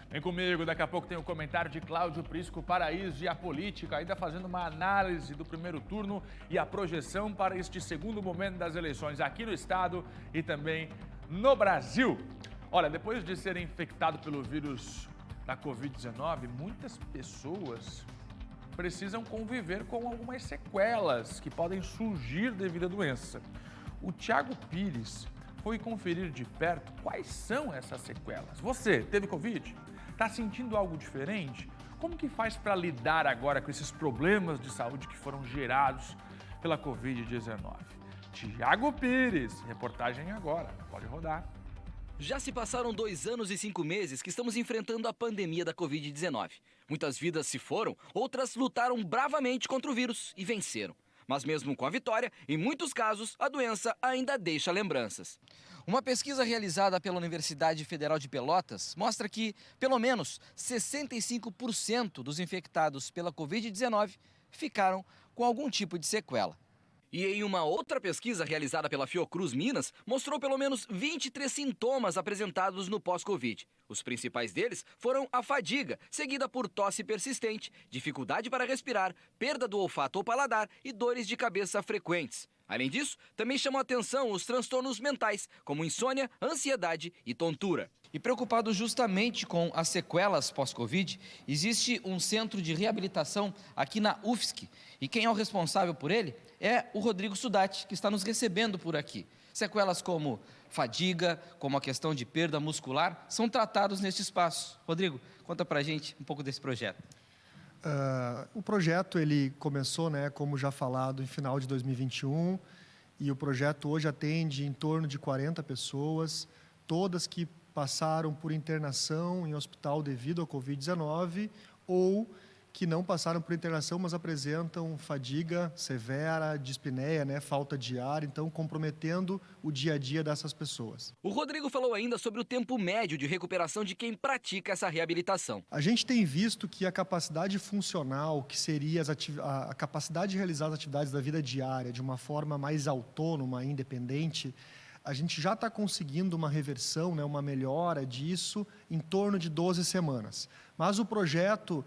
Vem comigo, daqui a pouco tem o comentário de Cláudio Prisco Paraíso e a política, ainda fazendo uma análise do primeiro turno e a projeção para este segundo momento das eleições aqui no estado e também no Brasil. Olha, depois de serem infectados pelo vírus da Covid-19, muitas pessoas precisam conviver com algumas sequelas que podem surgir devido à doença. O Thiago Pires foi conferir de perto quais são essas sequelas. Você teve Covid? Está sentindo algo diferente? Como que faz para lidar agora com esses problemas de saúde que foram gerados pela Covid-19? Thiago Pires, reportagem agora, pode rodar. Já se passaram 2 anos e 5 meses que estamos enfrentando a pandemia da Covid-19. Muitas vidas se foram, outras lutaram bravamente contra o vírus e venceram. Mas mesmo com a vitória, em muitos casos, a doença ainda deixa lembranças. Uma pesquisa realizada pela Universidade Federal de Pelotas mostra que, pelo menos, 65% dos infectados pela Covid-19 ficaram com algum tipo de sequela. E em uma outra pesquisa realizada pela Fiocruz Minas, mostrou pelo menos 23 sintomas apresentados no pós-Covid. Os principais deles foram a fadiga, seguida por tosse persistente, dificuldade para respirar, perda do olfato ou paladar e dores de cabeça frequentes. Além disso, também chamam a atenção os transtornos mentais, como insônia, ansiedade e tontura. E preocupado justamente com as sequelas pós-Covid, existe um centro de reabilitação aqui na UFSC. E quem é o responsável por ele é o Rodrigo Sudati, que está nos recebendo por aqui. Sequelas como fadiga, como a questão de perda muscular, são tratados neste espaço. Rodrigo, conta pra gente um pouco desse projeto. O projeto ele começou, como já falado, em final de 2021, e o projeto hoje atende em torno de 40 pessoas, todas que passaram por internação em hospital devido à Covid-19 ou que não passaram por internação, mas apresentam fadiga severa, dispneia, falta de ar, então comprometendo o dia a dia dessas pessoas. O Rodrigo falou ainda sobre o tempo médio de recuperação de quem pratica essa reabilitação. A gente tem visto que a capacidade funcional, que seria a capacidade de realizar as atividades da vida diária de uma forma mais autônoma, independente, a gente já está conseguindo uma reversão, uma melhora disso em torno de 12 semanas. Mas o projeto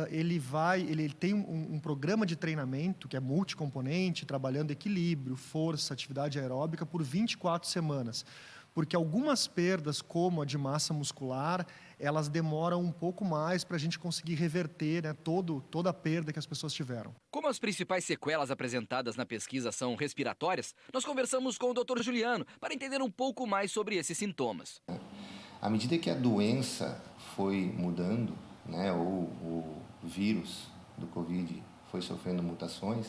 ele tem um programa de treinamento que é multicomponente, trabalhando equilíbrio, força, atividade aeróbica por 24 semanas. Porque algumas perdas, como a de massa muscular, elas demoram um pouco mais para a gente conseguir reverter toda a perda que as pessoas tiveram. Como as principais sequelas apresentadas na pesquisa são respiratórias, nós conversamos com o Dr. Juliano para entender um pouco mais sobre esses sintomas. À medida que a doença foi mudando, ou o vírus do Covid foi sofrendo mutações,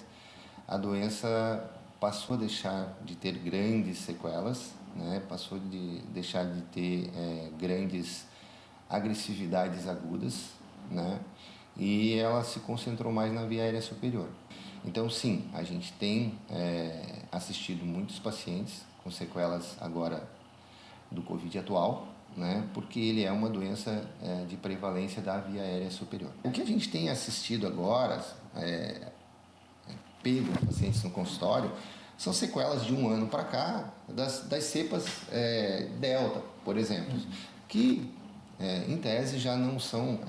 a doença passou a deixar de ter grandes sequelas, passou de deixar de ter grandes agressividades agudas, e ela se concentrou mais na via aérea superior. Então, sim, a gente tem assistido muitos pacientes com sequelas agora do Covid atual, porque ele é uma doença de prevalência da via aérea superior. O que a gente tem assistido agora, pego pacientes no consultório, são sequelas de 1 ano para cá, das cepas Delta, por exemplo, que em tese já não são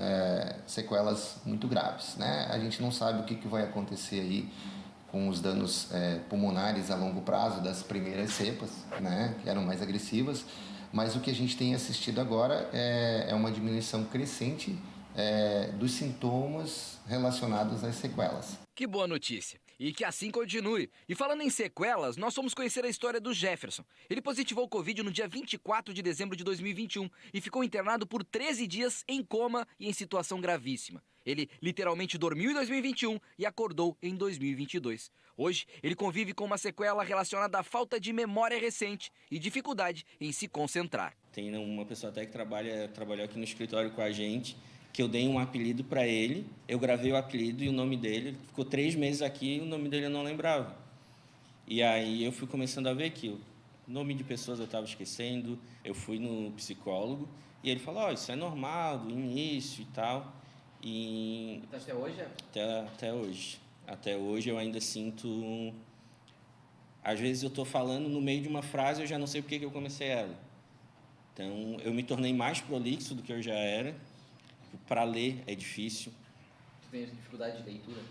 sequelas muito graves. A gente não sabe o que vai acontecer aí com os danos pulmonares a longo prazo das primeiras cepas, que eram mais agressivas, mas o que a gente tem assistido agora é uma diminuição crescente dos sintomas relacionados às sequelas. Que boa notícia! E que assim continue. E falando em sequelas, nós fomos conhecer a história do Jefferson. Ele positivou Covid no dia 24 de dezembro de 2021 e ficou internado por 13 dias em coma e em situação gravíssima. Ele literalmente dormiu em 2021 e acordou em 2022. Hoje, ele convive com uma sequela relacionada à falta de memória recente e dificuldade em se concentrar. Tem uma pessoa até que trabalhou aqui no escritório com a gente, que eu dei um apelido para ele, eu gravei o apelido e o nome dele, ele ficou 3 meses aqui e o nome dele eu não lembrava. E aí eu fui começando a ver que o nome de pessoas eu estava esquecendo, eu fui no psicólogo e ele falou, isso é normal, do início e tal. E então, até hoje? Até hoje. Até hoje eu ainda sinto... Às vezes eu estou falando no meio de uma frase e eu já não sei por que eu comecei ela. Então, eu me tornei mais prolixo do que eu já era. Para ler é difícil. Tu tem dificuldade de leitura?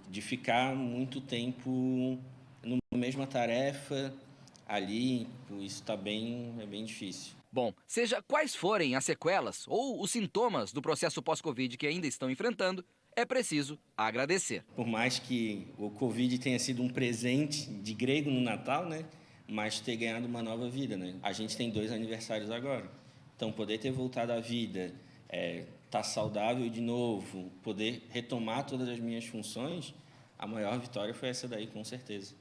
De ficar muito tempo numa mesma tarefa ali, isso é bem difícil. Bom, seja quais forem as sequelas ou os sintomas do processo pós-Covid que ainda estão enfrentando, é preciso agradecer. Por mais que o Covid tenha sido um presente de grego no Natal, né? Mas ter ganhado uma nova vida, né? A gente tem 2 aniversários agora. Então, poder ter voltado à vida, estar saudável de novo, poder retomar todas as minhas funções, a maior vitória foi essa daí, com certeza.